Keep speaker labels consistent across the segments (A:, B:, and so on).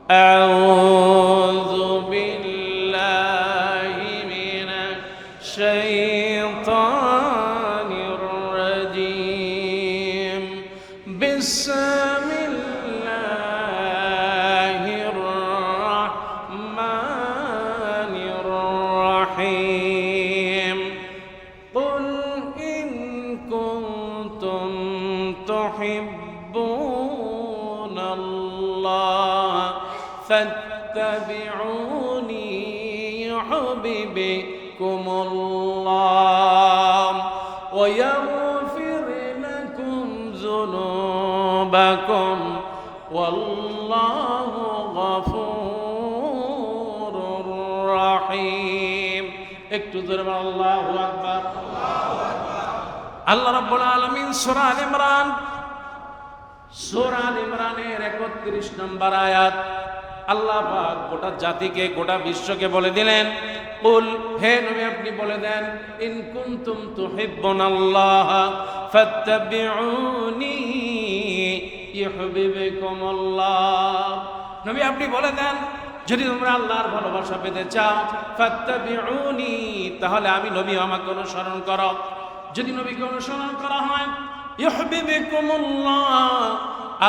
A: আউযু বিল্লাহি মিনাশ শাইতানির রাজীম বিসমিল্লাহির রাহমানির রাহিম কুল ইন কুনতুম তুহিব্বুনাল্লাহ فاتبعوني يحببكم الله ويغفر لكم ذنوبكم والله غفور رحيم একটু জোরে বলুন আল্লাহু আকবার। আল্লাহ রাব্বুল আলামিন সূরা আল ইমরান এর 31 নম্বর আয়াত আল্লাহ পাক গোটা জাতিকে গোটা বিশ্বকে বলে দিলেন, কুল হে নবী আপনি বলে দেন, ইন কুনতুম তুহিব্বুনাল্লাহ ফাত্তাবিউনি ইউহিব্বুকুমুল্লাহ। নবী আপনি বলে দেন, যদি তোমরা আল্লাহর ভালোবাসা পেতে চাও ফাত্তাবিউনি, তাহলে আমি নবী আমাকে অনুসরণ করো। যদি নবীকে অনুসরণ করা হয় ইউহিব্বুকুমুল্লাহ,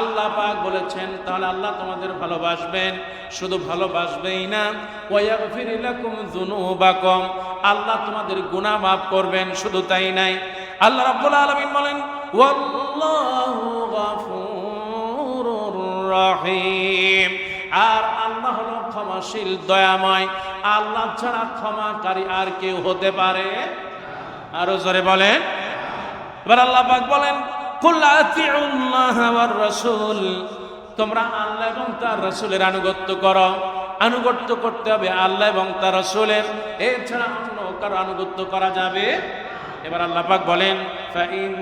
A: আল্লাহ পাক বলেছেন তাহলে আল্লাহ তোমাদের ভালোবাসবেন। শুধু ভালোবাসবেই না, ওয়াগফির লাকুম যুনুবাকুম, আল্লাহ তোমাদের গুনাহ মাফ করবেন। শুধু তাই নাই, আল্লাহ রাব্বুল আলামিন বলেন ওয়াল্লাহু গফুরুর রহিম, আর আল্লাহ হলো ক্ষমাশীল দয়াময়। আল্লাহ ছাড়া ক্ষমাকারী আর কেউ হতে পারে? আরো জোরে বলেন। এবার আল্লাহ পাক বলেন কুল আতিউল্লাহ ওয়ার রাসূল, তোমরা আল্লাহ এবং তার রাসূলের আনুগত্য করো। আনুগত্য করতে হবে আল্লাহ এবং তার রাসূলের, এছাড়া অন্য কারো আনুগত্য করা যাবে? এবার আল্লাহ পাক বলেন ফাইন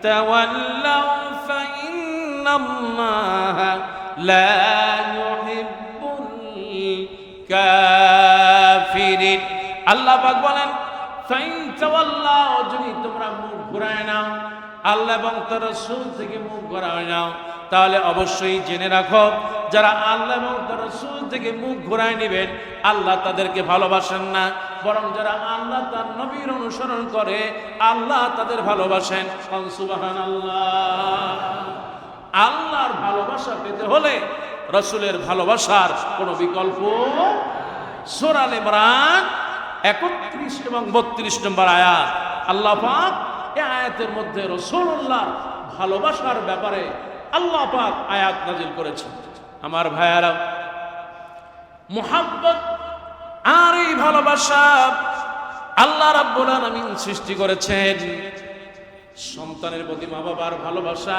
A: তাওয়াল্লাউ ফাইন্নাল্লাহা লা ইউহিব্বুল কাফিরিন। আল্লাহ পাক বলেন ফাইন তাওয়াল্লাউ, যদি তোমরা মুখ ঘুরায় নাও, আল্লাহ এবং তার রাসূল থেকে মুখ ঘুরায় নাও, তাহলে অবশ্যই জেনে রাখো যারা আল্লাহ এবং তার রাসূল থেকে মুখ ঘুরায় নেবেন আল্লাহ তাদেরকে ভালোবাসেন না, বরং যারা আল্লাহ তার নবীর অনুসরণ করে আল্লাহ তাদের ভালোবাসেন। সুবহানাল্লাহ। আল্লাহর ভালোবাসা পেতে হলে রাসূলের ভালোবাসার কোনো বিকল্প। সূরা আল ইমরান 31 এবং 32 নম্বর আয়াত আল্লাহ পাক এই আয়াতের মধ্যে রাসূলুল্লাহর ভালোবাসার ব্যাপারে আল্লাহ পাক আয়াত নাযিল করেছেন। আমার ভাইয়ারা, মুহাব্বত আর এই ভালোবাসা আল্লাহ রাব্বুল আলামিন সৃষ্টি করেছেন। সন্তানের প্রতি মা বাবার ভালোবাসা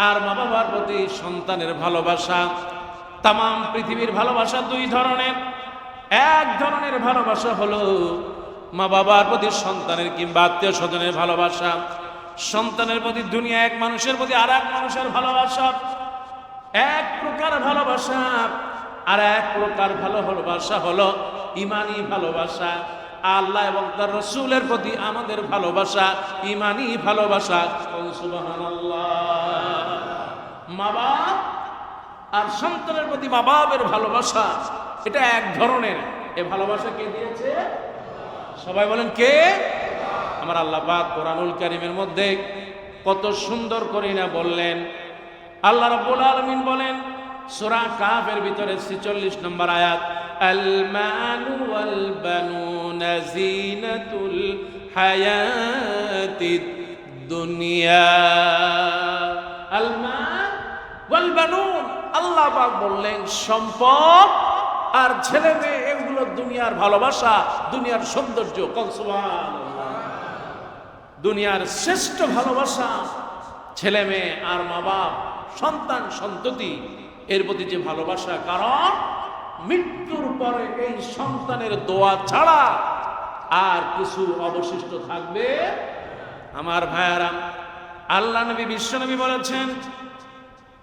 A: আর মা বাবার প্রতি সন্তানের ভালোবাসা, তাম পৃথিবীর ভালোবাসা দুই ধরনের। এক ধরনের ভালোবাসা হলো মা বাবার প্রতি সন্তানের কিংবা আত্মীয় স্বজনের ভালোবাসা, সন্তানের প্রতি দুনিয়া এক মানুষের প্রতি আর এক মানুষের ভালোবাসা, এক প্রকার ভালোবাসা। আর এক প্রকার ভালোবাসা হলো ঈমানি ভালোবাসা, আল্লাহ এবং তার রাসূলের প্রতি আমাদের ভালোবাসা ঈমানি ভালোবাসা। সুবহানাল্লাহ। মা বাপ আর সন্তানের প্রতি মা বাপের ভালোবাসা এটা এক ধরনের। এই ভালোবাসা কে দিয়েছে? সবাই বলেন কে? আমার আল্লাহ পাক কোরআনুল কারীমের মধ্যে কত সুন্দর করে না বললেন। আল্লাহ রাব্বুল আলামিন বলেন সূরা কাফের ভিতরে 46 নম্বর আয়াত, আল মালু ওয়াল বানুনা জিনাতুল হায়াতিদ দুনিয়া। আল মাল ওয়াল বানুন, আল্লাহ পাক বললেন সম্পদ আর ছেলে মেয়ে এগুলো দুনিয়ার ভালোবাসা, দুনিয়ার সৌন্দর্য। সুবহানাল্লাহ। দুনিয়ার শ্রেষ্ঠ ভালোবাসা ছেলে মেয়ে আর মা বাপ, সন্তান সন্ততি এর প্রতি যে ভালোবাসা, কারণ মৃত্যুর পরে এই সন্তানের দোয়া ছাড়া আর কিছু অবশিষ্ট থাকবে? আমার ভাইয়ারা, আল্লাহ নবী বিশ্ব নবী বলেছেন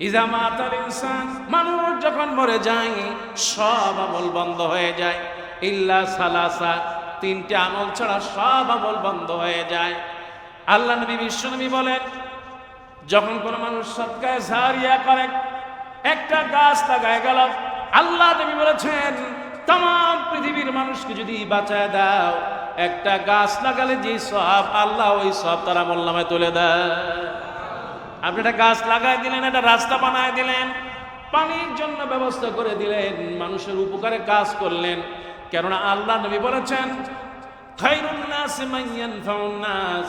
A: ইজা মাতাল ইনসান, মানুষ যখন মরে যায় সব আমল বন্ধ হয়ে যায়, ইল্লা সালাসা, তিনটে আমল ছাড়া সব আমল বন্ধ হয়ে যায়। আল্লাহ নবী বিশ্ব নবী বলেন যখন কোন মানুষ সদকায়ে জারিয়া করে, একটা গাছ লাগায় গেল, আল্লাহ নবী বলেছেন तमाम পৃথিবীর মানুষকে যদি বাঁচায় দাও, একটা গাছ লাগালে যে সওয়াব আল্লাহ ওই সওয়াব তার আমলনামায় তুলে দেয়। আপনি একটা গাছ লাগাই দিলেন, একটা রাস্তা বানায় দিলেন, পানির জন্য ব্যবস্থা করে দিলেন, মানুষের উপকারে কাজ করলেন। কেননা আল্লাহ নবী বলেছেন খায়রুন নাস মান ইয়ানফাউন নাস,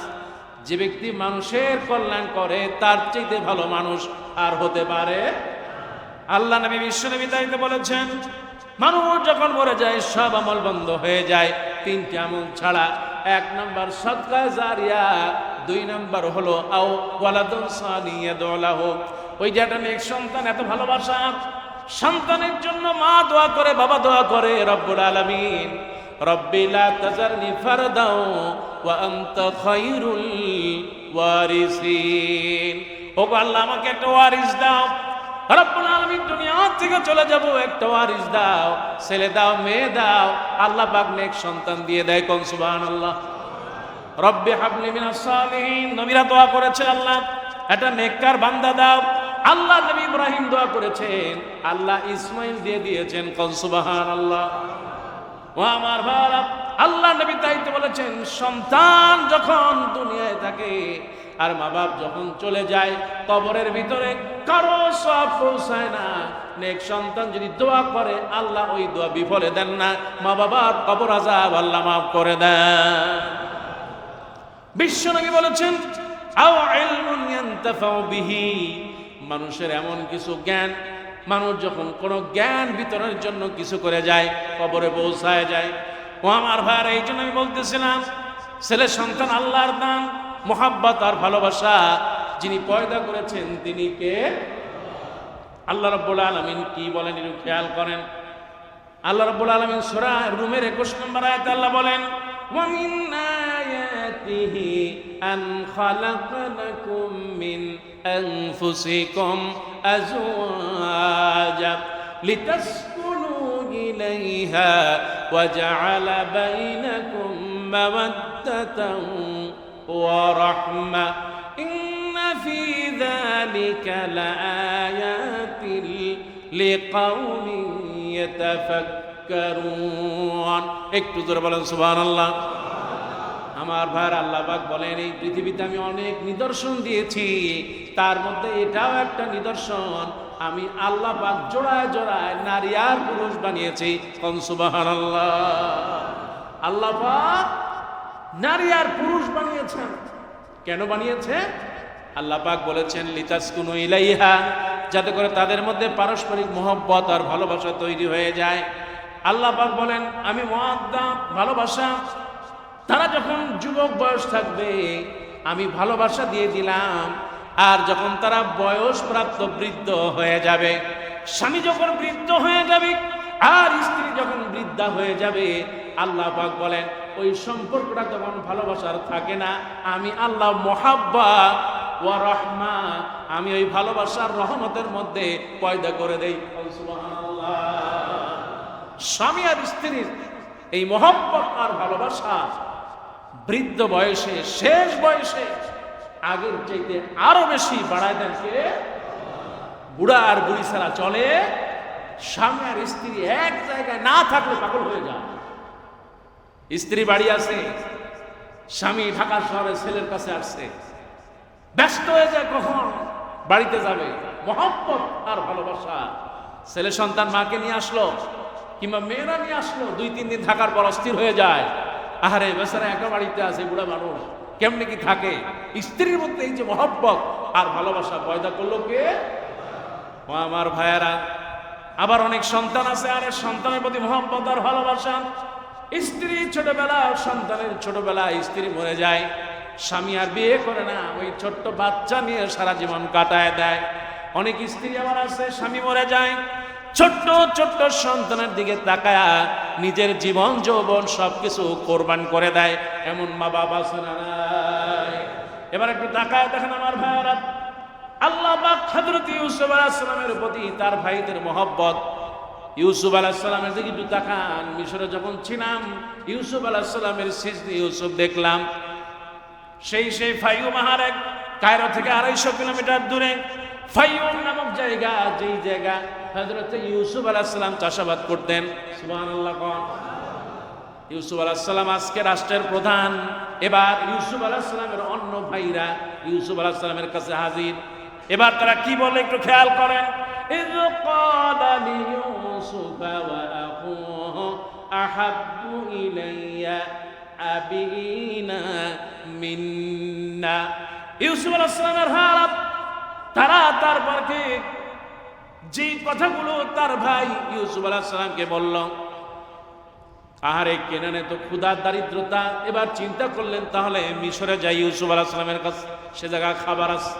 A: যে ব্যক্তি মানুষের কল্যাণ করে তার চাইতে ভালো মানুষ আর হতে পারে। আল্লাহ নবী বিশ্বনবী তাইতে বলেছেন মানুষ যখন মরে যায় সব আমল বন্ধ হয়ে যায় তিনটি আমল ছাড়া। এক নাম্বার সাদকা জারিয়া, দুই নাম্বার হলো আও ওয়ালাদুন সালিহুন লাহু, ওই যেটা নেক সন্তান, এত ভালোবাসা সন্তানের জন্য মা দোয়া করে, বাবা দোয়া করে রব্বুল আলামিন রব্বি লা তাজারনি ফারদাও ওয়া আনতা খায়রুল ওয়ারিসিন, ও আল্লাহ আমাকে একটা ওয়ারিস দাও। রব্বুল আলামিন দুনিয়া থেকে চলে যাব, একটা ওয়ারিস দাও, ছেলে দাও, মেয়ে দাও। আল্লাহ পাক নেক সন্তান দিয়ে দেয়, কোন সুবহানাল্লাহ। রব্বি হাবলি মিনাস সালিহিন, নবীরা দোয়া করেছে আল্লাহ একটা নেককার বান্দা দাও। আল্লাহ নবী ইব্রাহিম দোয়া করেছেন, আল্লাহ ইসমাইল দিয়ে দিয়েছেন, কোন সুবহানাল্লাহ। ও আমার ভাইরা, আল্লাহ নবী তাইতে বলেছেন সন্তান যখন দুনিয়ায় থাকে আর মা বাপ যখন চলে যায় কবরের ভিতরে কারো সওয়াব পৌঁছায় না। নেক সন্তান যদি দোয়া করে আল্লাহ ওই দোয়া বিফলে দেন না, মা বাবার কবর আযাব আল্লাহ মাফ করে দেন। বিশ্বনবী বলেছেন আও ইলমুন ইয়ানতাফাউ বিহি, মানুষের এমন কিছু জ্ঞান, মানুষ যখন কোনো জ্ঞান বিতরণের জন্য কিছু করে যায় কবরে পৌঁছায় যায়। ও আমার ভাইরা, এই জন্য আমি বলতেছিলাম ছেলে সন্তান আল্লাহর দান, মোহাব্বত আর ভালোবাসা। যিনি পয়দা করেছেন তিনি কে? আল্লাহ রাব্বুল আলামিন কি বলেন একটু খেয়াল করেন। আল্লাহ রাব্বুল আলামিন সূরা রুমের 21 নম্বর আয়াতে আল্লাহ বলেন ওয়া মিন আয়াতিহি আন খালাকালাকুম মিন আনফুসিকুম আজওয়াজা লিতাসকুনু ইলাইহা ওয়া জাআলা বাইনাকুম মাওয়াদ্দাতান ওয়া রাহমা ইন্না ফি যালিকা লাআয়াতিন লিকাউমিন ইয়াতাফাক্কারুন। একটু জোরে বলেন সুবহানাল্লাহ। আমার ভাইরা, আল্লাহ পাক বলেন এই পৃথিবীতে আমি অনেক নিদর্শন দিয়েছি, তার মধ্যে এটাও একটা নিদর্শন, আমি আল্লাহ পাক জোড়ায় জোড়ায় নারী আর পুরুষ বানিয়েছি, কোন সুবহানাল্লাহ। আল্লাহ পাক নারী আর পুরুষ বানিয়েছেন। কেন বানিয়েছে? আল্লাহ পাক বলেছেন লিতাসকুনু ইলাইহা, যাতে করে তাদের মধ্যে পারস্পরিক মহব্বত আর ভালোবাসা তৈরি হয়ে যায়। আল্লাহ পাক বলেন আমি মুআদ্দা, ভালোবাসা, তারা যখন যুবক বয়স থাকবে আমি ভালোবাসা দিয়ে দিলাম, আর যখন তারা বয়স প্রাপ্ত বৃদ্ধ হয়ে যাবে, স্বামী যখন বৃদ্ধ হয়ে যাবে আর স্ত্রী যখন বৃদ্ধা হয়ে যাবে, আল্লাহ পাক বলেন ওই সম্পর্কটা তখন ভালোবাসার থাকে না, আমি আল্লাহ মুহাব্বা ওয়া রাহমা, আমি ওই ভালোবাসার রহমতের মধ্যে পয়দা করে দেই, সুবহানাল্লাহ। স্বামী আর স্ত্রীর এই মহব্বত আর ভালোবাসা বৃদ্ধ বয়সে, শেষ বয়সে আগের চাইতে আরো বেশি বাড়ায় দেন কে? বুড়া আর বুড়ি ছাড়া চলে। স্বামী আর স্ত্রী এক জায়গায় না থাকলে পাগল হয়ে যায়। স্ত্রী বাড়ি আছে, স্বামী ঢাকা শহরে ছেলের কাছে আসছে, ব্যস্ত হয়ে যায় কখন বাড়িতে যাবে। মহব্বত আর ভালোবাসা। ছেলে সন্তান মাকে নিয়ে আসলো কিংবা মেয়েরা নিয়ে আসলো, 2-3 দিন থাকার পর অস্থির হয়ে যায়। আহারে বেচারা একা বাড়িতে আছে, বুড়া মানুষ, কেমনে কি থাকে? স্ত্রীর মধ্যে এই যে মহব্বত আর ভালোবাসা পয়দা করলো কে? ও আমার ভাইয়েরা, আবার অনেক সন্তান আছে, আরে সন্তানের প্রতি মহব্বত আর ভালোবাসা। স্ত্রী ছোটবেলা, সন্তানের ছোটবেলা স্ত্রী মরে যায়, স্বামী আর বিয়ে করে না, ওই ছোট্ট বাচ্চা নিয়ে সারা জীবন কাটায় দেয়। অনেক স্ত্রী আবার আছে, স্বামী মরে যায়, ছোট্ট ছোট্ট সন্তানের দিকে তাকায়া নিজের জীবন যৌবন সবকিছু কোরবান করে দেয়। এমন মা বাবা আছে না নাই? এবার একটু তাকায় দেখেন আমার ভাইরা, আল্লাহ পাক হযরত ইউসুফ আলাইহিস সালামের প্রতি তার ভাইদের মহব্বত। ইউসুফ আলাইহিস সালামের দিকে একটু তাকান। মিশরে যখন ছিলাম ইউসুফ আলাইহিস সালামের সিজদে ইউসুফ দেখলাম। সেই ফাইয়ুম হারে, কায়রো থেকে 250 কিলোমিটার দূরে ফাইউম নামক জায়গা, যেই জায়গা হযরত ইউসুফ আলাইহিস সালাম চাষাবাদ করতেন। সুবহানাল্লাহ। ইউসুফ আলাইহিস সালাম আজকে রাষ্ট্রের প্রধান। এবার ইউসুফ আলাইহিস সালামের অন্য ভাইরা ইউসুফ আলাইহিস সালামের কাছে হাজির। এবার তারা কি বলে একটু খেয়াল করেন। ইয ক্বালা লিইউসুফ ওয়া আখুহু আহাব্বু ইলাইয়া আবিনা মিন্না। ইউসুফ আলাইহিস সালামের হালত, তারা তারপরকে যে কথাগুলো তার ভাই ইউসুফ আলাইহিস সালামকে বলল, আহারে কেনানে তো ক্ষুধা দারিদ্রতা। এবার চিন্তা করলেন তাহলে মিশরে যাই ইউসুফ আলাইহিস সালামের কাছে, সে জায়গা খাবার আছে।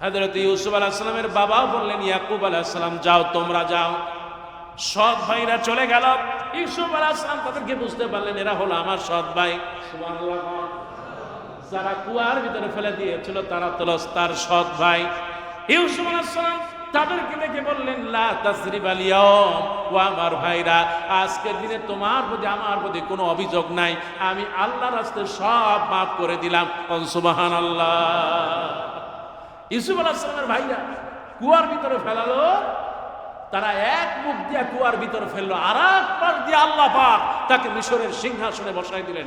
A: হযরত ইউসুফ আলাইহিস সালামের বাবাও বললেন ইয়াকুব আলাইহিস সালাম যাও, তোমরা যাও। সৎ ভাইরা চলে গেল। ইউসুফ আলাইহিস সালাম তাদেরকে বুঝতে পারলেন এরা হলো আমার সৎ ভাই। সুবহানাল্লাহ। যারা কুয়ার ভিতরে ফেলে দিয়েছিল তারা তো তার সৎ ভাই। ইউসুফ আলাইহিস সালাম তাদেরকে দেখে বললেন লা তাসরিবা আল-ইয়াওম, ও আমার ভাইরা, আজকের দিনে তোমার প্রতি আমার প্রতি কোনো অভিযোগ নাই, আমি আল্লাহর রাস্তায় সব মাফ করে দিলাম। সুবহানাল্লাহ। ইউসুফ আলাইহিস সালামের ভাইরা কুয়ার ভিতরে ফেলালো, তারা এক মুখ দিয়ে কুয়ার ভিতরে ফেললো, আর এক পাশ দিয়ে আল্লাহ পাক তাকে মিশরের সিংহাসনে বসাই দিলেন।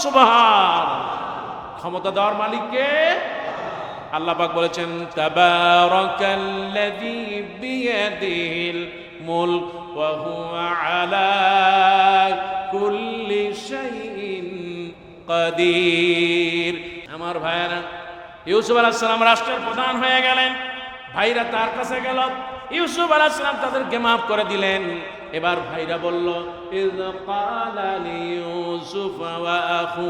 A: সুবহানাল্লাহ। ক্ষমতা দেওয়ার মালিক কে? আল্লাহ পাক বলেছেন তাবারাকাল্লাযী বিয়াদিহিল মুলক ওয়া হুয়া আলা কুল্লি শাইইন কাদির। আমার ভাইরা, ইউসুফ আলাইহিস সালাম রাষ্ট্রের প্রধান হয়ে গেলেন। ভাইরা তার কাছে গেল, ইউসুফ আলাইহিস সালাম তাদেরকে মাফ করে দিলেন। এবার ভাইরা বলল ইয ক্বালা লিইউসুফ ওয়া আখু,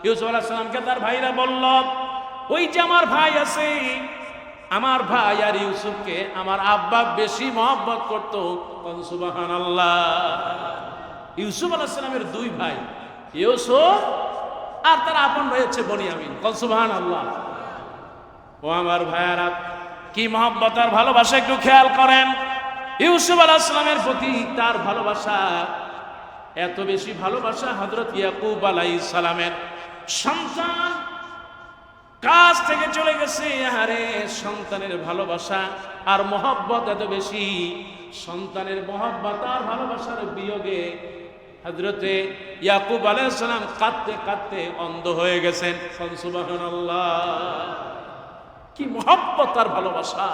A: ইউসুফ আলাইহিস সালামকে তার ভাইরা বলল, ওই যে আমার ভাই আছে, আমার ভাই আর ইউসুফকে আমার আব্বা বেশি মহব্বত করত। সুবহানাল্লাহ। ইউসুফ আলাইহিস সালামের দুই ভাই, ইউসুফ আর তার আপন ভাই হচ্ছে বনিয়ামিন। সুবহানাল্লাহ। ও আমার ভাইয়ারা, কি মহব্বত আর ভালোবাসা একটু খেয়াল করেন। ইউসুফ আলাইহিস সালামের প্রতি তার ভালোবাসা, এত বেশি ভালোবাসা হযরত ইয়াকুব আলাইহিস সালামের সন্তান কাছ থেকে চলে গেছে। আরে সন্তানের ভালোবাসা আর মহব্বত এত বেশি, সন্তানের মহব্বত আর ভালোবাসার বিয়োগে হযরতে ইয়াকুব আলাইহিস সালাম কাঁদতে কাঁদতে অন্ধ হয়ে গেছেন। সুবহানাল্লাহ। কি মহব্বত আর ভালোবাসা।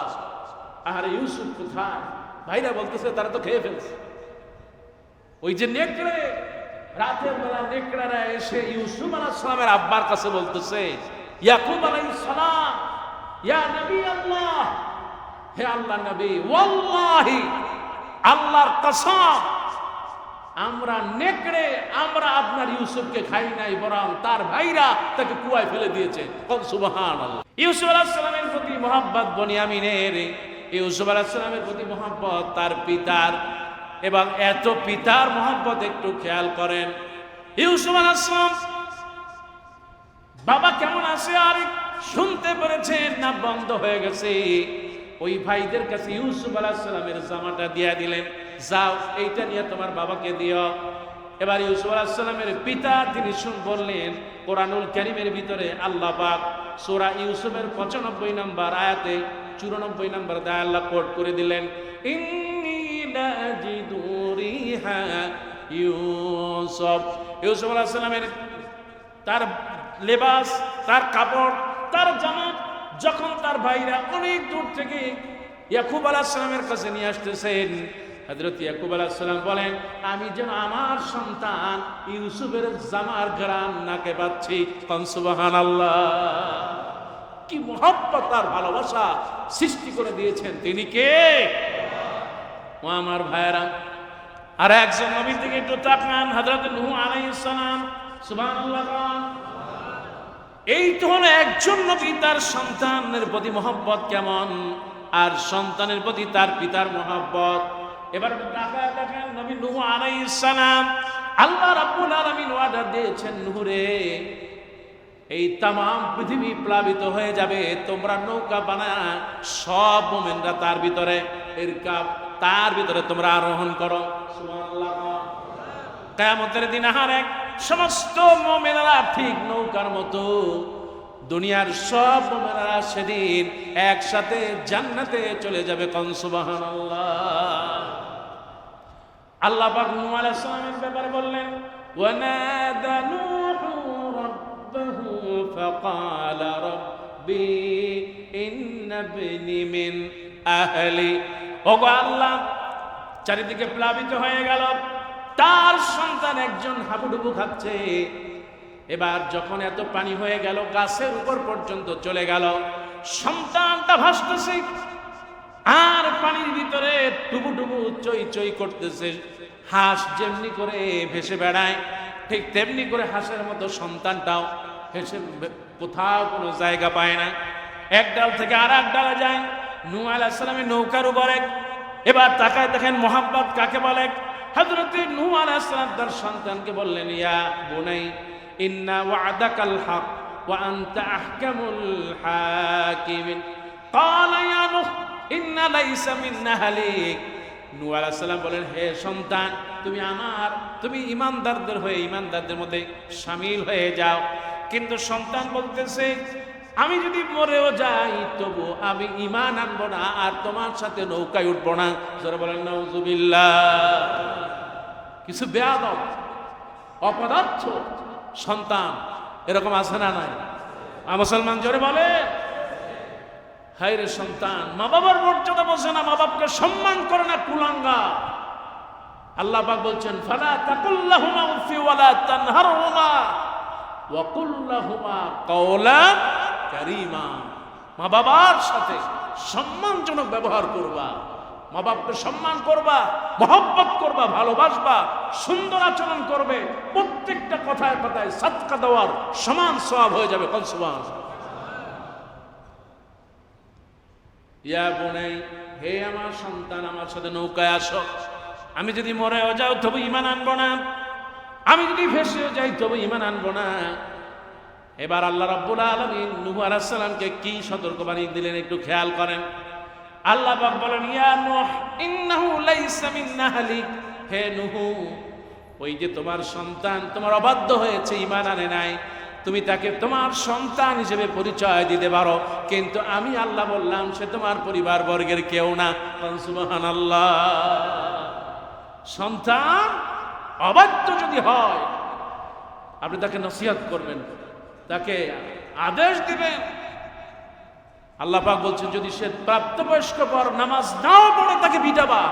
A: আরে ইউসুফ কোথায়? ভাইরা বলতেছে তারা তো খেয়ে ফেলছে। ওই যে নেকড়ে, রাতের বেলা নেকড়েরা এসে ইউসুফ আলাইহিস সালামের আব্বার কাছে বলতেছে, ইয়াকুব আলাইহিস সালাম, ইয়া নবী আল্লাহ, হে আল্লাহর নবী, ওয়াল্লাহি, আল্লাহর কসম, আমরা নেকড়ে আমরা আপনার ইউসুফকে খাই নাই, বরং তার ভাইরা তাকে কুয়ায় ফেলে দিয়েছে। সুবহানাল্লাহ। ইউসুফ আলাইহিস সালামের প্রতি মহব্বত বনিয়ামিনের, ইউসুফ আলাইহিস সালামের প্রতি মহব্বত তার পিতার, এবং এত পিতার মহব্বত একটু খেয়াল করেন। ইউসুফ আলাইহিস সালাম বাবা কেমন আছে আর শুনতে পেরেছেন না বন্ধ হয়ে গেছে। ওই ভাইদের কাছে ইউসুফ আলাইহিস সালামের জামাটা দিয়ে দিলেন, যাও এইটা নিয়ে তোমার বাবাকে দিও। এবার ইউসুফ আলাইহিস সালামের পিতা তিনি বললেন, কোরআনুল কারীমের ভিতরে আল্লাহ পাক সূরা ইউসুফের 95 নম্বর আয়াতে 94 নম্বর আয়াতে আল্লাহ কোট করে দিলেন, ইন্নী লাজিদু রিহা ইউসুফ। ইউসুফ আলাইহিস সালামের তার লেবাস, তার কাপড়, তার জামা যখন তার ভাইরা অনেক দূর থেকে ইয়াকুব আলাইহিস সালামের কাছে নিয়ে আসতেছেন, হযরত ইয়াকুব আলাইহিস সালাম বলেন, আমি যেন আমার সন্তান ইউসুফের জামার ঘ্রাণ নাকে পাচ্ছি। সুবহানাল্লাহ। কি মহব্বত আর ভালোবাসা সৃষ্টি করে দিয়েছেন তিনি কে? ও আমার ভাইরা, আর একজন নবীর দিকে একটু তাকান, হযরত নূহ আলাইহিস সালাম। সুবহানাল্লাহ। এই তো হলো একজন নবী, তার সন্তানের প্রতি মহব্বত কেমন, আর সন্তানের প্রতি তার পিতার মহব্বত। এবার দেখেন নবী নূহ আলাইহিস সালাম, আল্লাহ রাব্বুল আলামিন ওয়াদা দিয়েছেন, নূহ রে, এই তাম পৃথিবী প্লাবিত হয়ে যাবে, তোমরা নৌকা বানায় সব মুমিনরা তার ভিতরে তার ভিতরে তোমরা আরোহণ করো। সুবহানাল্লাহ। কিয়ামতের দিন সমস্ত মুমিনরা ঠিক নৌকার মতো দুনিয়ার সব মুমিনেরা সেদিন একসাথে জান্নাতে চলে যাবে। কোন সুবহানাল্লাহ। আল্লাহ পাক নূহ আলাইহিস সালামের ব্যাপারে বললেন, ওয়ানাদা নূহু রাব্বাহু ফাকালা রাব্বি ইন্না ইবনি মিন আহলি। ওগো আল্লাহ, চারিদিকে প্লাবিত হয়ে গেল, তার সন্তান একজন হাবুডুবু খাচ্ছে। এবার যখন এত পানি হয়ে গেল, গাছের উপর পর্যন্ত চলে গেল, সন্তানটা ভাসতেছে আর পানির ভিতরে টুবু টুবু চই চই করতেছে। হাঁস যেমনি করে ভেসে বেড়ায়, ঠিক তেমনি করে হাঁসের মতো সন্তানটাও ভেসে, কোথাও কোনো জায়গা পায় না, এক ডাল থেকে আর এক ডালে যায়। নূহ আলাইহিস সালামের নৌকার উপরে এবার তাকায় দেখেন মোহাব্বত কাকে বলে। হযরত নূহ আলাইহিস সালাম তার সন্তানকে বললেন, ইয়া বুনাই ইন্না ওয়া'দাকাল হক ওয়া আনতা আহকামুল হাকিমিন। ক্বালা ইয়া নূহ ইন্না লাইসা মিন আহলিক। নূহ আলাইহিস সালাম বলেন, হে সন্তান, তুমি ঈমানদারদের হয়ে ঈমানদারদের মধ্যে শামিল হয়ে যাও। কিন্তু সন্তান বলতেছে, আমি যদি মরেও যাই তবু আমি ঈমান আনবো না আর তোমার সাথে নৌকায় উঠবো না। যারা বলেন নাউযুবিল্লাহ। কিছু বেয়াদব অপদার্থ সন্তান এরকম আছে না নাই? মুসলমান জোরে বলে, হায় রে সন্তান মা বাবার মর্যাদা বোঝে না, মা বাপকে সম্মান করে না, কুলাঙ্গা। আল্লাহ পাক বলছেন, ফালা তাকুল্লাহুমা উফি ওয়ালা তানহারহুমা ওয়া কুল্লাহুমা কাওলান কারীমা। মা বাবার সাথে সম্মানজনক ব্যবহার করবা, মা বাপকে সম্মান করবা, মহব্বত করবা, ভালোবাসবা, সুন্দর আচরণ করবে। প্রত্যেকটা কথায় কথায় সাদকা দেওয়ার সমান সওয়াব হয়ে যাবে। কোন সুবহানাল্লাহ। ইয়া বুনাই, হে আমার সন্তান, আমার সাথে নৌকায় আসো। আমি যদি মরেও যাও তবু ঈমান আনবো না, আমি যদি ভেসেও যাই তবু ঈমান আনবো না। এবার আল্লাহ রাব্বুল আলামিন নূহ আলাইহিস সালামকে কি সতর্কবাণী দিলেন একটু খেয়াল করেন। আল্লাহ পাক বলেন, ইয়া নূহ ইন্নাহু লাইসা মিন আহলিক। হে নূহ, ওই যে তোমার সন্তান তোমার অবাধ্য হয়েছে, ঈমান আনে নাই, তুমি তাকে তোমার সন্তান হিসেবে পরিচয় দিতে পারো, কিন্তু আমি আল্লাহ বললাম সে তোমার পরিবার বর্গের কেউ না। সুবহানাল্লাহ। সন্তান অবাধ্য যদি হয়, আপনি তাকে নসিহত করবেন, তাকে আদেশ দিবেন। আল্লাহ পাক বলছেন, যদি সে প্রাপ্তবয়স্ক পর নামাজ নাও পড়ে তাকে পিটাবা।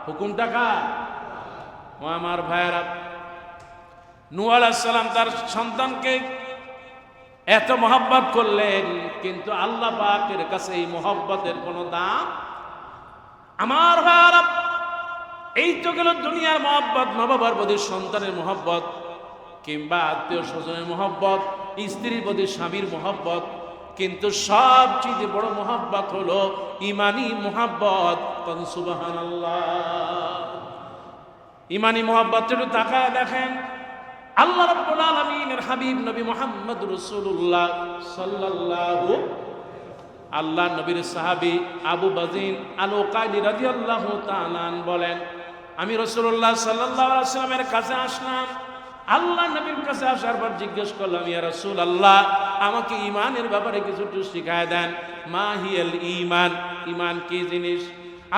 A: হুকুমটা কার? ও আমার ভাইয়েরা, নূহ আলাইহিস সালাম তার সন্তানকে এত মহব্বত করলেন, কিন্তু আল্লাহ পাকের কাছে এই মহব্বতের কোনো দাম। আমার ভাইয়েরা, এই তো গেল দুনিয়ার মহব্বত, মা বাবার প্রতি সন্তানের মহব্বত, কিংবা আত্মীয় স্বজনের মহব্বত, স্ত্রীর প্রতি স্বামীর মহব্বত। কিন্তু সবচেয়ে বড় মহব্বত হলো ইমানি মহব্বত। সুবহানাল্লাহ। ইমানি মহব্বত একটু তাকায় দেখেন। আল্লাহ রাব্বুল আলামিনের হাবিব নবী মুহাম্মদ রাসূলুল্লাহ সাল্লাল্লাহু, আল্লাহ নবীর সাহাবী আবু বাজিন আল-ওকাইলি রাদিয়াল্লাহু তাআলা বলেন, আমি রাসূলুল্লাহ সাল্লাল্লাহু আলাইহি ওয়াসাল্লামের কাছে আসলাম। আল্লাহ নবীর কাছে আসার পর জিজ্ঞেস করলাম, ইয়া রাসূলুল্লাহ, আমাকে ঈমানের ব্যাপারে কিছু একটু শিখায় দেন। মা হিয়াল ঈমান, ঈমান কি জিনিস?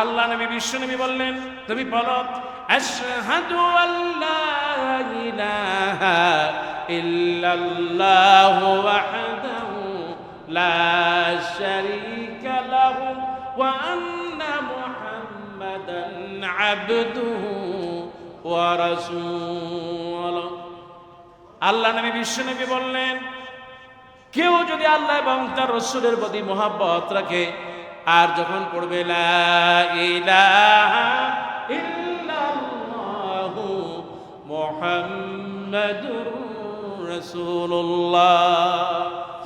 A: আল্লাহ নবী বিশ্বনবী বললেন, তুমি বলো, আশহাদু আল্লা ইলাহা ইল্লাল্লাহু ওয়াহদাহু লা শারীকা লাহু ওয়া আন্না মুহাম্মাদান আবদুহু ওয়া রাসূলুহু। আল্লাহ নবী বিশ্বনবী বললেন, কেউ যদি আল্লাহ এবং তার রাসূলের প্রতি মহব্বত রাখে আর যখন পড়বে লা ইলাহা ইল্লাল্লাহু মুহাম্মাদুর রাসূলুল্লাহ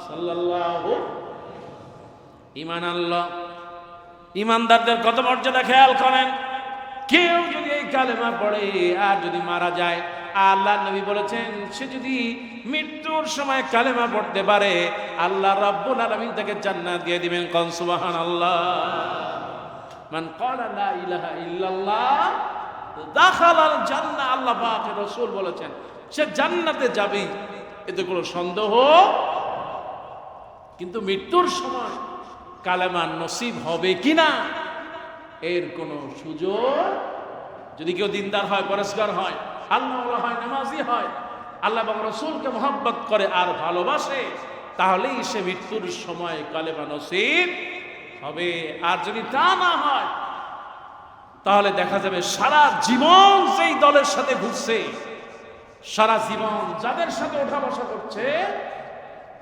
A: সাল্লাল্লাহু, ঈমান আল্লাহ। ঈমানদারদের কত মর্যাদা খেয়াল করেন। কেউ যদি এই কালেমা পড়ে আর যদি মারা যায়, আল্লাহ নবী বলেছেন, সে যদি মৃত্যুর সময় কালেমা পড়তে পারে, আল্লাহ রাব্বুল আলামিন তাকে জান্নাত দিয়ে দিবেন। কোন সুবহানাল্লাহ। মান ক্বালা লা ইলাহা ইল্লাল্লাহ দাখালাল জান্নাহ। আল্লাহ পাকের রাসূল বলেছেন সে জান্নাতে যাবে, এতে কোনো সন্দেহ কিন্তু মৃত্যুর সময় কালেমা নসিব হবে কিনা এর কোনো সুযোগ, যদি কেউ দিনদার হয়, পরেশগার হয়, আল্লাহ হয়, নামাজি হয়, আল্লাহ এবং রসুলকে মহব্বত করে আর ভালোবাসে, তাহলেই সে মৃত্যুর সময় কালেমা নসিব হবে। আর যদি তা না হয়, তাহলে দেখা যাবে সারা জীবন যেই দলের সাথে ঘুরছে, সারা জীবন যাদের সাথে ওঠা বসা করছে,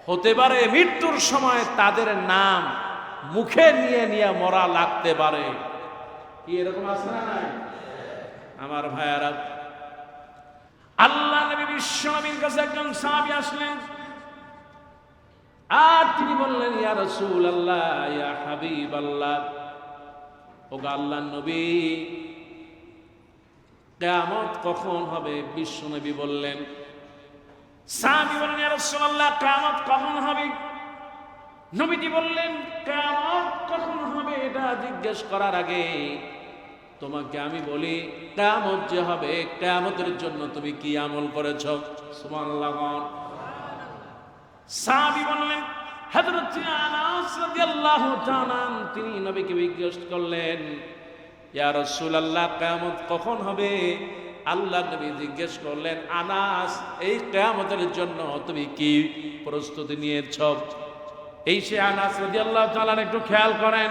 A: হতে পারে মৃত্যুর সময় তাদের নাম মুখে নিয়ে নিয়ে মরা লাগতে পারে। কি এরকম আছে না নাই? আমার ভাইয়ারা, আল্লাহ নবী বিশ্ব নবীর কাছে একজন সাহাবী আসলেন, আর তিনি বললেন, ইয়া রাসূলুল্লাহ, ইয়া হাবিবাল্লাহ, ওগো আল্লাহর নবী, কিয়ামত কখন হবে? বিশ্ব নবী বললেন, সাহাবী বললেন, ইয়া রাসূলুল্লাহ, কিয়ামত কখন হবে? নবীজি বললেন, কিয়ামত কখন হবে এটা জিজ্ঞেস করার আগে তোমাকে আমি বলি, কিয়ামত যে হবে, কিয়ামতের জন্য তুমি কি আমল করেছো? সুবহানাল্লাহ। সাহাবী বললেন, হযরত আনাস রাদিয়াল্লাহু তাআলা তিনি নবীকে জিজ্ঞেস করলেন, ইয়া রাসূলুল্লাহ, কিয়ামত কখন হবে? আল্লাহ নবী জিজ্ঞেস করলেন, আনাস, এই কিয়ামতের জন্য তুমি কি প্রস্তুতি নিয়েছো? এই সে আনাস রাদিয়াল্লাহু তাআলা, একটু খেয়াল করেন,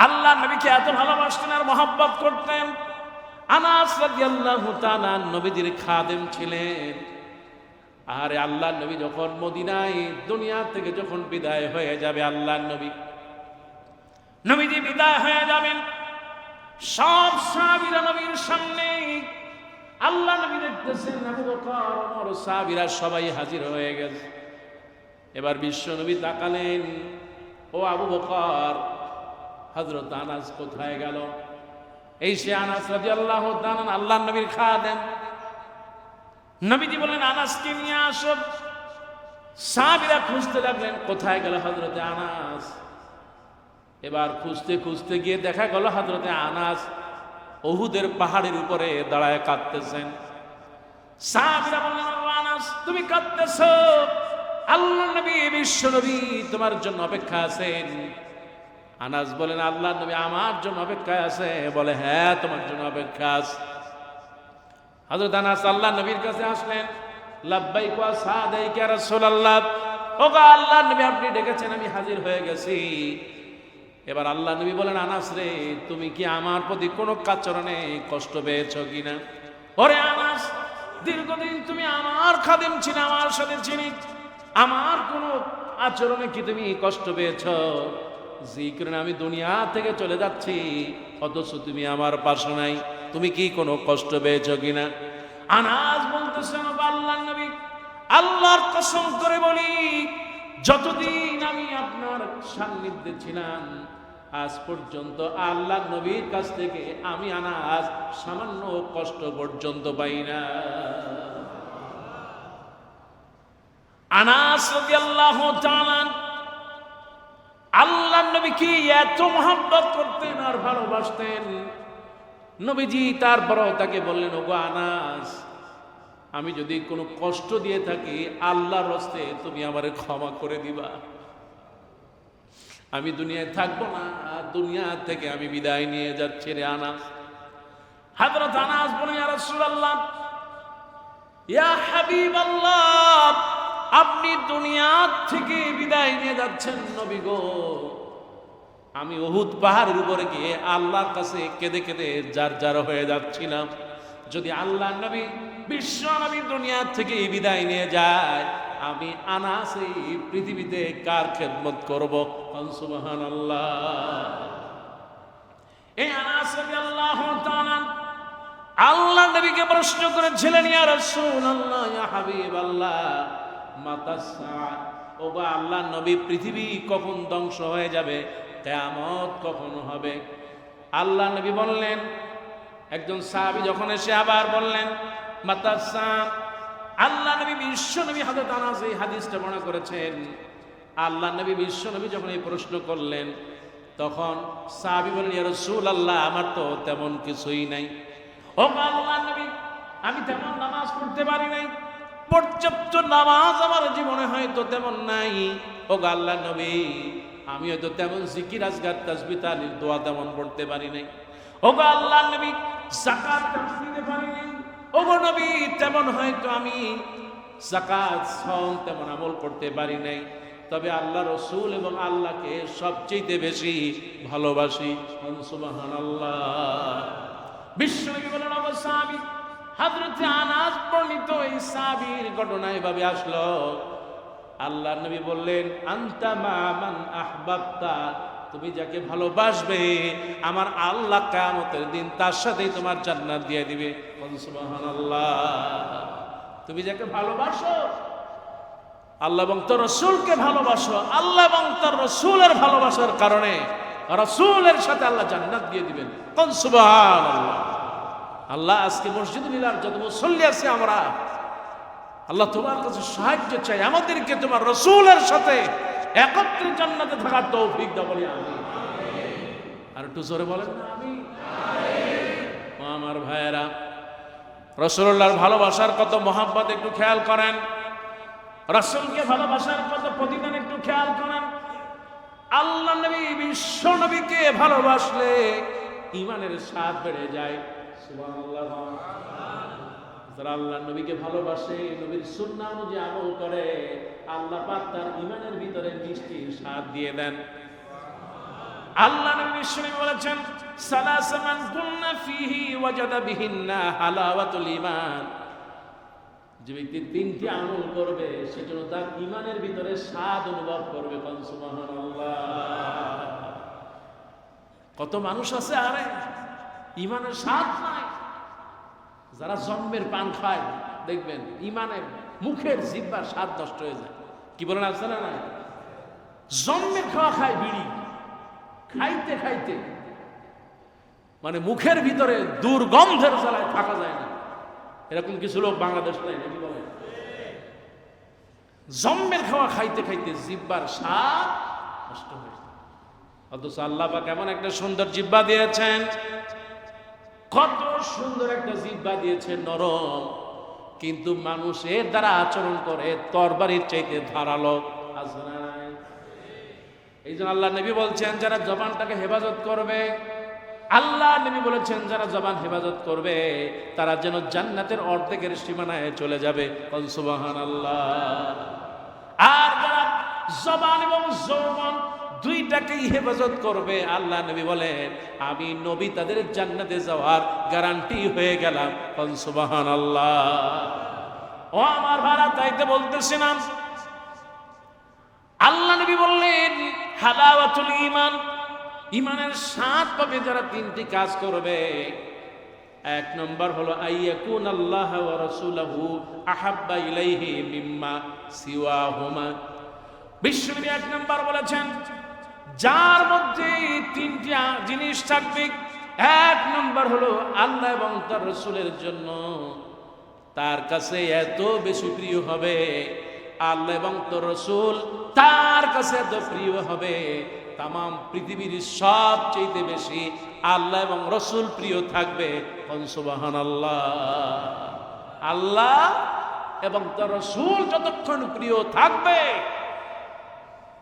A: আল্লাহ নবীকে এত ভালোবাসতেন আর মহব্বত করতেন। আনাস রাদিয়াল্লাহু তাআলা নবীজির খাদেম ছিলেন। আর আল্লাহ নবী যখন মদিনায় দুনিয়া থেকে যখন বিদায় হয়ে যাবে, আল্লাহ নবীজি বিদায় হয়ে যাবেন, সব সাহাবীরা নবীর সামনে, আল্লাহ নবী দেখতেছেন আবু বকর, ওমর, সাহাবীরা সবাই হাজির হয়ে গেছে। এবার বিশ্ব নবী তাকালেন, ও আবু বকর, হযরত আনাস কোথায় গেল? এই সে আনাস রাদিয়াল্লাহু তাআলা আল্লাহ নবীর খাদেম। নবীজি বললেন, আনাসকে নিয়ে আসো। সাহাবীরা খুঁজতে লাগলেন, কোথায় গেল হযরতে আনাস? এবার খুঁজতে খুঁজতে গিয়ে দেখা গেল হযরতে আনাস উহুদের পাহাড়ের উপরে দাঁড়ায় কাঁদতেছেন। সাহাবীরা বললেন, ও আনাস, তুমি কাঁদতেছো? আল্লাহ নবী, বিশ্ব নবী তোমার জন্য অপেক্ষা আছেন। আনাস বলেন, আল্লাহ নবী আমার জন্য অপেক্ষা আছে? বলে, হ্যাঁ, তোমার জন্য অপেক্ষা আছে। হযরত আনাস আল্লাহ নবীর কাছে আসলেন, লাব্বাইক ওয়া সাদাইক ইয়া রাসূলুল্লাহ, ওগো আল্লাহ নবী, আপনি ডেকেছেন, আমি হাজির হয়ে গেছি। এবার আল্লাহ নবী বলেন, আনাস রে, তুমি কি আমার প্রতি কোনো আচরণে কষ্ট পেয়েছো কিনা? ওরে আনাস, দীর্ঘদিন তুমি আমার খাদেম ছিলে, আমার সাথে ছিলে, আমার কোনো আচরণে কি তুমি কষ্ট পেয়েছো? যে কারণে আমি দুনিয়া থেকে চলে যাচ্ছি, অথচ তুমি আমার পাশে নাই, তুমি কি কোনো কষ্ট পেয়েছো কিনা? আনাস বলতেছেন, আল্লাহর নবী, আল্লাহর কসম করে বলি, যতদিন আমি আপনার সান্নিধ্যে ছিলাম, আজ পর্যন্ত আল্লাহ নবীর কাছ থেকে আমি আনাস সামান্য কষ্ট পর্যন্ত পাই না। আনাস রাদিয়াল্লাহু তাআলা আল্লাহ নবীকে এত মহব্বত করতেন আর ভালোবাসতেন। নবীজি তারপরও তাকে বললেন, ওগো আনাস, আমি যদি কোনো কষ্ট দিয়ে থাকি, আল্লাহর হস্তে তুমি আমারে ক্ষমা করে দিবা। আমি দুনিয়ায় থাকবো না, দুনিয়া থেকে আমি বিদায় নিয়ে যাচ্ছি রে আনাস। হযরত আনাস বলেন, ইয়া রাসূলুল্লাহ, ইয়া হাবিবাল্লাহ, আপনি দুনিয়া থেকে বিদায় নিয়ে যাচ্ছেন নবী গো, আমি উহুদ পাহাড়ের উপরে গিয়ে আল্লাহর কাছে কেঁদে কেঁদে জারজার হয়ে যাচ্ছিলাম। যদি আল্লাহ নবী, বিশ্ব নবী দুনিয়া থেকে বিদায় নিয়ে যায়, আমি আনাস এই পৃথিবীতে কার খেদমত করব? সুবহানাল্লাহ। এই আনাস রাদিয়াল্লাহু তাআলা আল্লাহ নবীকে প্রশ্ন করেছিলেন, ইয়া রাসূলুল্লাহ, ইয়া হাবিবাল্লাহ, মাতা সাআ, ওগো আল্লাহ নবী, পৃথিবী কখন ধ্বংস হয়ে যাবে? কিয়ামত কখন হবে? আল্লাহ নবী বললেন, একজন সাহাবী যখন এসে আবার বললেন, মাতা সাআ, আল্লাহ নবী, বিশ্ব নবী হযরত আনাস এই হাদিসটা বর্ণনা করেছেন। আল্লাহ নবী, বিশ্ব নবী যখন এই প্রশ্ন করলেন, তখন সাহাবী বললেন, ইয়া রাসূলুল্লাহ, আমার তো তেমন কিছুই নাই। ও আল্লাহ নবী, আমি তেমন নামাজ পড়তে পারি নাই, পর্যাপ্ত নামাজ আমার জীবনে হয়তো তেমন নাই, ওগো আল্লাহ নবী, আমি হয়তো তেমন জিকির আজগার তাসবিহ তাহলিল দোয়া তেমন পড়তে পারি নাই। ওগো আল্লাহ নবী, যাকাত দিতে পারি নাই। ওগো নবী, তেমন হয়তো আমি যাকাত সাওম তেমন আমল করতে পারি নাই। তবে আল্লাহ রসুল এবং আল্লাহকে সবচেয়ে বেশি ভালোবাসি। সুবহানাল্লাহ। বিশ্বনবী বলেন, ওগো সাহাবী, হযরত আনাস বর্ণিত এই সাহাবীর ঘটনা এভাবে আসলো। আল্লাহ নবী বললেন, আনতা মা মান আহবাবতা, তুমি যাকে ভালোবাসবে আমার আল্লাহ কিয়ামতের দিন তার সাথেই তোমার জান্নাত দিয়ে দিবে। সুবহানাল্লাহ। তুমি যাকে ভালোবাসো, আল্লাহ এবং তার রাসূলকে ভালোবাসো, আল্লাহ এবং তার রাসূলের ভালোবাসার কারণে রাসূলের সাথে আল্লাহ জান্নাত দিয়ে দিবেন। কোন সুবহানাল্লাহ। আল্লাহ, আজকে মসজিদুল ইলার যত মুসল্লি আছে আমরা, আল্লাহ তোমার কাছে সাহায্য চাই, আমাদেরকে তোমার রাসূলের সাথে একত্রে জান্নাতে থাকার তৌফিক দাও, বলি আমিন। আর একটু জোরে বলেন না আমিন। আমার ভাইয়েরা, রাসূলুল্লাহর ভালোবাসার কত মহব্বত একটু খেয়াল করেন, রাসূলকে ভালোবাসার কত প্রতিদান একটু খেয়াল করেন। আল্লাহ নবী, বিশ্ব নবীকে ভালোবাসলে ঈমানের স্বাদ বেড়ে যায়। সুবহানাল্লাহ। যারা আল্লাহ নবীকে ভালোবাসে, নবীর সুন্নাহ অনুযায়ী আমল করে, আল্লাহ পাক তার ঈমানের ভিতরে মিষ্টি স্বাদ দিয়ে দেন। আল্লাহ নবী বিশ্বনবী বলেছেন, সালাসা মান কুন্না ফীহি ওয়াজাদা বিহিন্না হালাওয়াতুল ঈমান। যে ব্যক্তি তিনটি আমল করবে সেজন্য তার ঈমানের ভিতরে স্বাদ অনুভব করবে। সুবহানাল্লাহ। কত মানুষ আছে আরে ঈমানের স্বাদ নাই, যারা জন্মের পান খায় দেখবেন ঈমানের মুখের জিহ্বার স্বাদ নষ্ট হয়ে যায়। কি বলেন, আছে না? জন্মের খাওয়া খায় বিড়ি, খাইতে খাইতে মানে মুখের ভিতরে দুর্গন্ধের জ্বালায় থাকা যায় না। এরকম কিছু লোক বাংলাদেশ নাই নাকি বলে? জন্মের খাওয়া খাইতে খাইতে জিহ্বার স্বাদ নষ্ট হয়ে যায়। অথচ আল্লাহ পাক এমন একটা সুন্দর জিহ্বা দিয়েছেন, কত সুন্দর একটা জিহ্বা দিয়েছেন, নরম, কিন্তু মানুষ এর দ্বারা আচরণ করে তরবারির চাইতে ধারালো। আছে না? এই জন্য আল্লাহ নবী বলছেন, যারা জবানটাকে হেফাজত করবে, আল্লাহ নবী বলেছেন যারা জবান হেফাজত করবে তারা যেন জান্নাতের অর্ধেকের সীমানায় চলে যাবে। সুবহানাল্লাহ। আর যারা জবান এবং যৌবন দুইটাকেই হেফাজত করবে, আল্লাহ নবী বলেন আমি নবী তাদের জান্নাতে যাওয়ার গ্যারান্টি হয়ে গেলাম। সুবহানাল্লাহ। ও আমার ভাড়া, তাইতে বলতেছিলাম, আল্লাহ নবী বললেন হালাওয়াতুল ঈমান, ঈমানের স্বাদ পাবে যারা তিনটি কাজ করবে। এক নম্বর হলো আইয়াকুন আল্লাহ ওয়া রাসূলুহু আহাব্বা ইলাইহি মিম্মা সিওয়াহুমা। বিশ্বনবী এক নম্বর বলেছেন, যার মধ্যে তিনটি জিনিস থাকবে, এক নম্বর হলো আল্লাহ এবং তার রাসূলের জন্য তার কাছে এত বেশি প্রিয় হবে, আল্লাহ এবং তার রাসূল তার কাছে এত প্রিয় হবে, তাম পৃথিবীর সবচেয়ে বেশি আল্লাহ এবং রাসূল প্রিয় থাকবে। সুবহানাল্লাহ। আল্লাহ এবং তার রাসূল যতক্ষণ প্রিয় থাকবে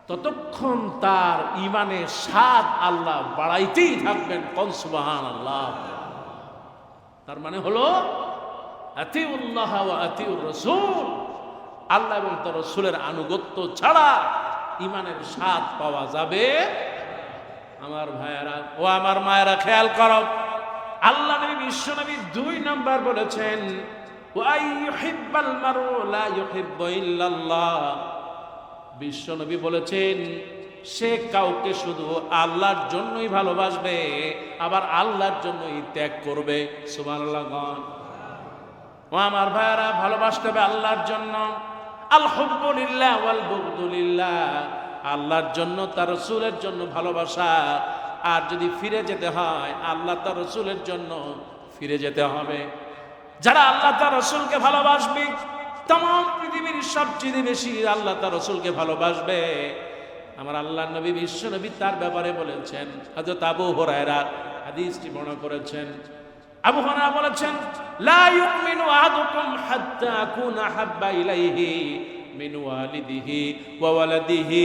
A: ততক্ষণ তার ঈমানের স্বাদ আল্লাহ বাড়াইতেই থাকবেন। সুবহানাল্লাহ। তার মানে হলো আতিউল্লাহ ওয়া আতিউর রাসূল, আল্লাহ এবং তার রাসূলের আনুগত্য ছাড়া ঈমানের স্বাদ পাওয়া যাবে। আমার ভাইয়েরা ও আমার মায়েরা, খেয়াল করো, আল্লাহ নবী বিশ্ব নবী দুই নাম্বার বলেছেন, ওয়া ইউহিব্বাল মারউ লা ইউহিব্বু ইল্লাল্লাহ। বিশ্ব নবী বলেছেন সে কাউকে শুধু আল্লাহর জন্যই ভালোবাসবে, আবার আল্লাহর জন্যই ত্যাগ করবে। সুবহানাল্লাহ। ও আমার ভাইয়েরা, ভালোবাসতে হবে আল্লাহর জন্য। আল হুব্বু লিল্লাহ ওয়াল বুগদু লিল্লাহ, আল্লাহর জন্য তার রাসূলের জন্য ভালোবাসা। আর যদি ফিরে যেতে হয় আল্লাহ তার রাসূলের জন্য ফিরে যেতে হবে। যারা আল্লাহ তার রাসূলকে ভালোবাসবে, तमाम পৃথিবীর সবচেয়ে বেশি আল্লাহ তার রাসূলকে ভালোবাসবে। আমার আল্লাহর নবী বিশ্ব নবী তার ব্যাপারে বলেছেন, হযরত আবু হুরায়রা হাদিসটি বর্ণনা করেছেন। আবু হুরায়রা বলেছেন, লা ইউমিনু আহাদুকুম হাত্তা আকুনা হাব্বা ইলাইহি মিন ওয়ালিদিহি ওয়া ওয়ালাদিহি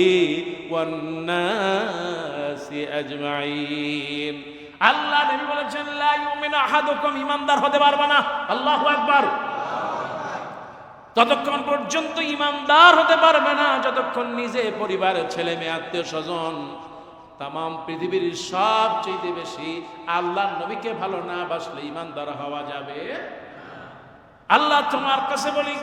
A: ওয়ান নাসি আজমাইন। আল্লাহ নবী বলেছেন লা ইউমিনু আহাদুকুম, ঈমানদার হতে পারবে না, আল্লাহু আকবার, ততক্ষণ পর্যন্ত ঈমানদার হতে পারবে না যতক্ষণ নিজে, পরিবারের ছেলে মেয়ে, আত্মীয় স্বজন, তাম পৃথিবীর সবচেয়ে বেশি আল্লাহর নবীকে ভালো না বাসলে ঈমানদার হওয়া যাবে। আল্লাহ তোমার কাছে বলি,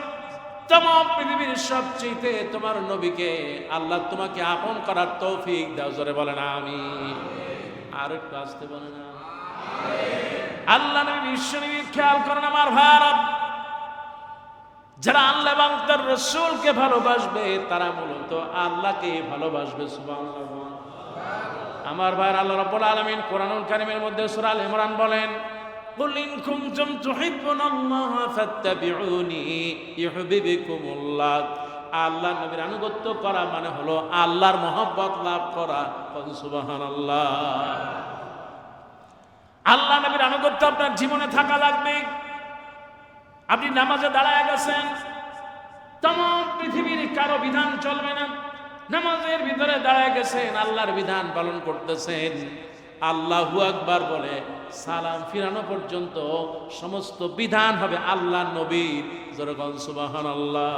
A: তাম পৃথিবীর সবচেয়ে তোমার নবীকে আল্লাহ তোমাকে আপন করার তৌফিক দাও, জোরে বলেন আমিন। আর একটু আসতে বলেন আমিন। আল্লাহ নবী, বিশ্ব নবী খেয়াল করেন আমার ভাইরা, যারা আল্লাহ এবং তার রাসূলকে ভালোবাসবে তারা মূলত আল্লাহকে ভালোবাসবে। সুবহানাল্লাহ। আমার ভাই, আল্লাহ রাব্বুল আলামিন কোরআনুল কারীমের মধ্যে সূরা আল ইমরান বলেন, কুল ইন কুনতুম তুহিব্বুনাল্লাহ ফাত্তাবিউনি ইউহিব্বুকুমুল্লাহ। আল্লাহর নবীর আনুগত্য করা মানে হলো আল্লাহর মহব্বত লাভ করা। সুবহানাল্লাহ। আল্লাহ নবীর আনুগত্য আপনার জীবনে থাকা লাগবে। আপনি নামাজে দাঁড়ায় গেছেন, তাম পৃথিবীর কারো বিধান চলবে না, নামাজের ভিতরে দাঁড়ায় গেছেন, আল্লাহর বিধান পালন করতেছেন, আল্লাহু আকবার বলে সালাম ফিরানো পর্যন্ত সমস্ত বিধান হবে আল্লাহ নবীর। যেরকম সুবহানাল্লাহ।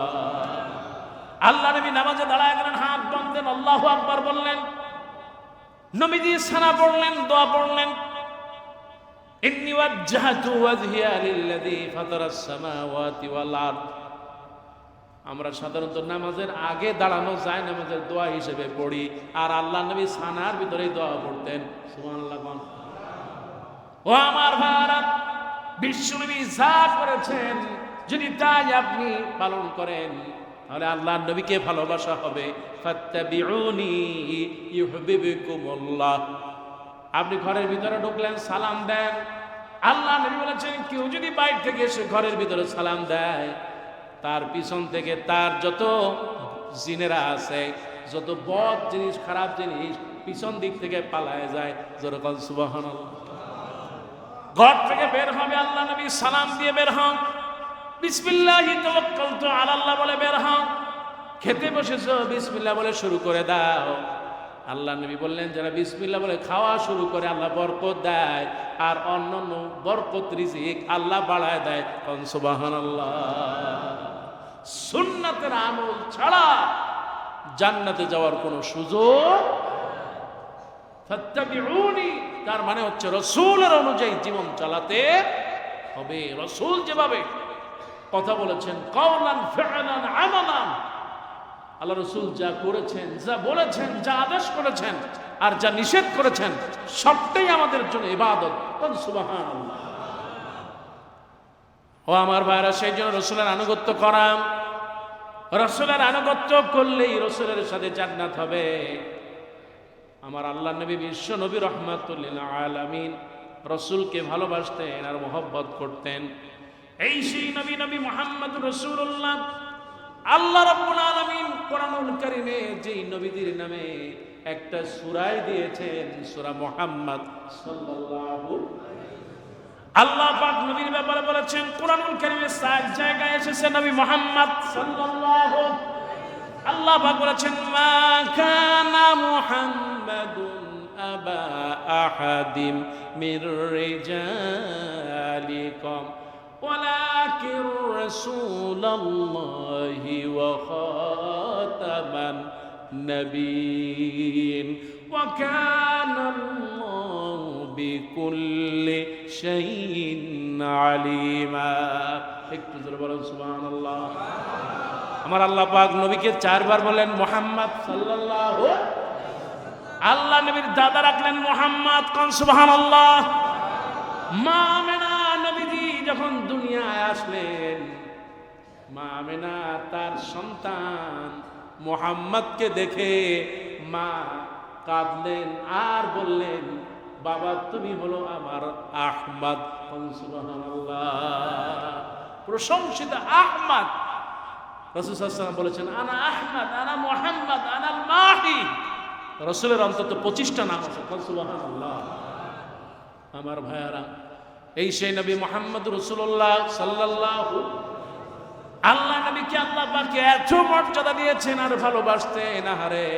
A: আল্লাহ নবী নামাজে দাঁড়ায় গেলেন, হাত বাঁধলেন, আল্লাহু আকবার বললেন, নবীজি সানা পড়লেন, দোয়া পড়লেন, ইন্নী ওয়াজ্জাহতু ওয়াজহিয়া লিল্লাযী ফাতারাস সামাওয়াতি ওয়াল আরদ। আমরা সাধারণত নামাজের আগে দাঁড়ানো যায় নামাজের দোয়া হিসেবে পড়ি, আর আল্লাহ নবী সানার ভিতরে দোয়া পড়তেন। সুবহানাল্লাহ। ও আমার ভাইরা, বিশ্ব নবী যা করেছেন যদি তাই আপনি পালন করেন তাহলে আল্লাহ নবীকে ভালোবাসা হবে। ফাত্তাবিউনি ইউহিব্বুকুমুল্লাহ। আপনি ঘরের ভিতরে ঢুকলেন, সালাম দেন, আল্লাহ নবী বলেছেন কেউ যদি বাইরে থেকে এসে ঘরের ভিতরে সালাম দেয়, তার পিছন থেকে তার যত জিনেরা আছে, যত বদ জিনিস, খারাপ জিনিস পিছন দিক থেকে পালায় যায়। যেরকম সুবহানাল্লাহ। ঘর থেকে বের হবে, আল্লাহ নবী সালাম দিয়ে বের হন, বিসমিল্লাহি তাওয়াক্কালতু আলাল্লাহ বলে বের হন। খেতে বসেছো, বিসমিল্লাহ বলে শুরু করে দাও। আল্লাহ নবী বললেন যারা বিসমিল্লাহ বলে খাওয়া শুরু করে আল্লাহ বরকত দেয়, আর অন্যান্য বরকত রিজিক আল্লাহ বাড়ায় দেয়। সুবহানাল্লাহ। সুন্নাতের আমল ছাড়া জান্নাতে যাওয়ার কোনো সুযোগ। ফাত্তাবিউনি তার মানে হচ্ছে রাসূলের অনুযায়ী জীবন চালাতে হবে। রাসূল যেভাবে কথা বলেছেন, কাওলান ফি'লান আমালান, আল্লাহ রাসূল যা করেছেন, যা বলেছেন, যা আদেশ করেছেন আর যা নিষেধ করেছেন সবটাই আমাদের জন্য ইবাদত। সুবহানাল্লাহ। ও আমার ভাইরা, সেই জন্য রাসূলের আনুগত্য করা, রাসূলের আনুগত্য করলেই রাসূলের সাথে জান্নাত হবে। আমার আল্লাহ নবী, বিশ্ব নবী রাহমাতুল লিল আলামিন, রাসূলকে ভালোবাসতেন আর মহব্বত করতেন। এই সেই নবী, নবী মুহাম্মদুর রাসূলুল্লাহ। আল্লাহ রাব্বুল আলামিন কোরআনুল কারীমে যেই নবীদের নামে একটা সূরা দিয়েছেন, সূরা মুহাম্মদ সাল্লাল্লাহু আলাইহি। আল্লাহ পাক নবীর ব্যাপারে বলেছেন, কোরআনুল কারীমে 7 জায়গায় এসেছে নবী মুহাম্মদ সাল্লাল্লাহু। আল্লাহ পাক বলেছেন, মা কানা মুহাম্মাদুন আবা আহাদিম মির রিজালিকুম ওয়ালাকিন রাসূলুল্লাহি ওয়া খাতামান নাবিয়্যিন ওয়া কানা আল্লাহু বিকুল্লি শাইইন আলিমা। একটু জোরে বলুন সুবহানাল্লাহ। আমার আল্লাহ পাক নবীকে 4 বার বলেন মুহাম্মদ সাল্লাল্লাহু। আল্লাহ নবীর দাদা রাখলেন মুহাম্মদ। কোন সুবহানাল্লাহ। মা আমেনা নবীজি যখন দুনিয়ায় আসলেন, মা আমেনা তার সন্তান মুহাম্মদকে দেখে মা কাঁদলেন আর বললেন, বাবা তুমি হলো আমার আহমদ। সুবহানাল্লাহ। প্রশংসিত আহমদ। রাসূল সাল্লাল্লাহু আলাইহি ওয়াসাল্লাম বলেছেন, আনা আহমদ, আনা মুহাম্মদ, আনাল মাহি। রাসূলের অন্তত 25টা নাম আছে। সুবহানাল্লাহ। আমার ভাইয়ারা, এই সেই নবী মুহাম্মদ রাসূলুল্লাহ সাল্লাল্লাহু। আল্লাহ নবীকে আল্লাহ পাকে এত মর্যাদা দিয়েছেন আর ভালোবাসতেন। আহারে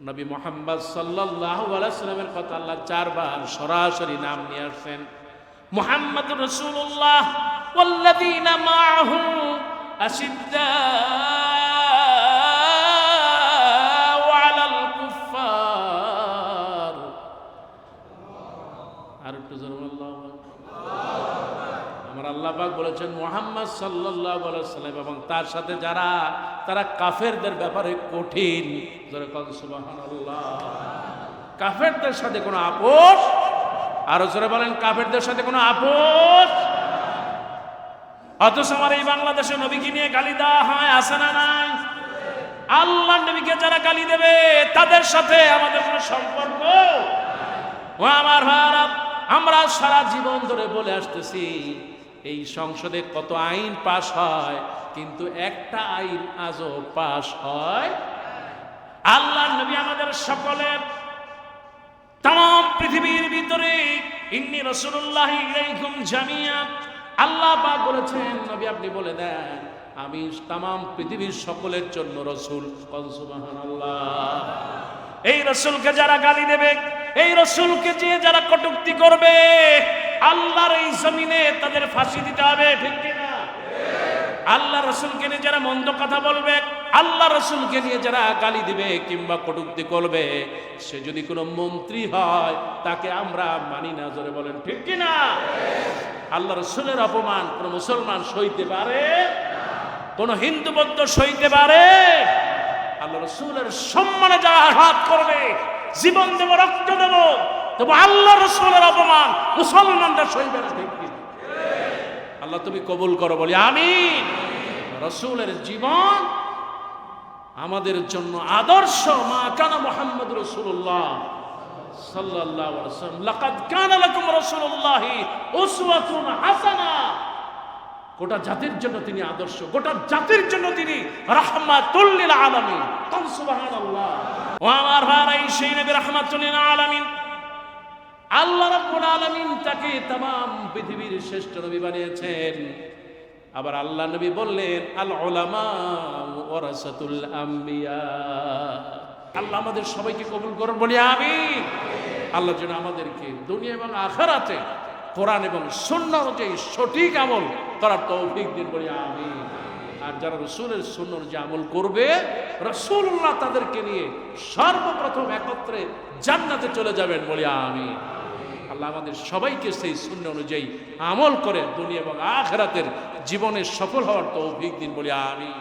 A: নবী মুহাম্মদ সাল্লাল্লাহু আলাইহি ওয়াসাল্লামের কথা আল্লাহ 4 বার সরাসরি নাম নিয়ে আসেন। মুহাম্মাদুর রাসূলুল্লাহ ওয়াল্লাযীনা মাআহু আশিদ্দাউ আলাল কুফফার। আর একটু জোরে আল্লাহু আমার আল্লাহ পাক বলেছেন মুহাম্মদ সাল্লাল্লাহু আলাইহি ওয়াসাল্লাম এবং তার সাথে যারা তারা কাফেরদের ব্যাপারে কঠিন। জোরে বলেন সুবহানাল্লাহ। কাফেরদের সাথে কোনো আপোষ, আরো জোরে বলেন কাফেরদের সাথে কোনো আপোষ। অথচ আমার এই বাংলাদেশে নবীকে নিয়ে গালি দেওয়া হয়, আছে না নাই? আল্লাহর নবীকে যারা গালি দেবে তাদের সাথে আমাদের কোনো সম্পর্ক। ও আমার ভাইরা, আমরা সারা জীবন ধরে বলে আসতেছি এই সংসদে কত আইন পাশ হয়, কিন্তু একটা আইন আজও পাশ হয়। আল্লাহর নবী আমাদের সকলের তাম পৃথিবীর ভিতরে ইন্নী রাসূলুল্লাহি ইলাইকুম জামিয়া, আল্লাহ পাক বলেছেন নবী আপনি বলে দেন আমি তাম পৃথিবীর সকলের জন্য রাসূল। সুবহানাল্লাহ। এই রাসূলকে যারা গালি দেবে, এই রাসূলকে যে যারা কটূক্তি করবে, আল্লাহর এই জমিনে তাদের ফাঁসি দিতে হবে, ঠিক কি না? আল্লাহ রাসূলকে নিয়ে যারা মন্দ কথা বলবে, আল্লাহ রাসূলকে নিয়ে যারা গালি দিবে কিংবা কটূক্তি করবে, সে যদি কোনো মন্ত্রী হয় তাকে আমরা মানি না। জোরে বলেন ঠিক কি না? আল্লাহ রাসূলের অপমান কোন মুসলমান সইতে পারে? কোন হিন্দু বৌদ্ধ সইতে পারে? আল্লাহ রাসূলের সম্মানে যারা আঘাত করবে, জীবন দেব, রক্ত দেব, তবে আল্লাহ রাসূলের অপমান মুসলমানরা সইবে না, ঠিক কি? আল্লাহ তুমি কবুল করো, বলি আমিন। রাসূলের জীবন আমাদের জন্য আদর্শ। মা কানা মুহাম্মদ রাসূলুল্লাহ সাল্লাল্লাহু আলাইহি ওয়াসাল্লাম লাকাদ কানা লাকুম রাসূলুল্লাহি উসওয়াতুন হাসানা। গোটা জাতির জন্য তিনি আদর্শ, গোটা জাতির জন্য তিনি রাহমাতুল লিল আলামিন। সুবহানাল্লাহ। ও আমার ভাইরা, এই সেই নবী রাহমাতুল লিল আলামিন, আল্লাহ রাব্বুল আলামিন তাকে तमाम পৃথিবীর শ্রেষ্ঠ নবী বানিয়েছেন। আবার আল্লাহ নবী বললেন আল উলামা ওয়ারাসাতুল আম্বিয়া। আল্লাহ আমাদের সবাইকে কবুল করুন, বলি আমিন। আল্লাহ যেন আমাদেরকে দুনিয়া এবং আখিরাতে কোরআন এবং সুন্নাহ অনুযায়ী সঠিক আমল করার তৌফিক দিন, বলি আমিন। আর যারা রাসূলের সুন্নাহ অনুযায়ী আমল করবে, রাসূলুল্লাহ তাদেরকে নিয়ে সর্বপ্রথম একত্রে জান্নাতে চলে যাবেন, বলি আমিন। আল্লাহ আমাদের সবাইকে সেই সুন্নাহ অনুযায়ী আমল করে দুনিয়া এবং আখিরাতের জীবনে সফল হওয়ার তৌফিক দিন, বলি আমিন।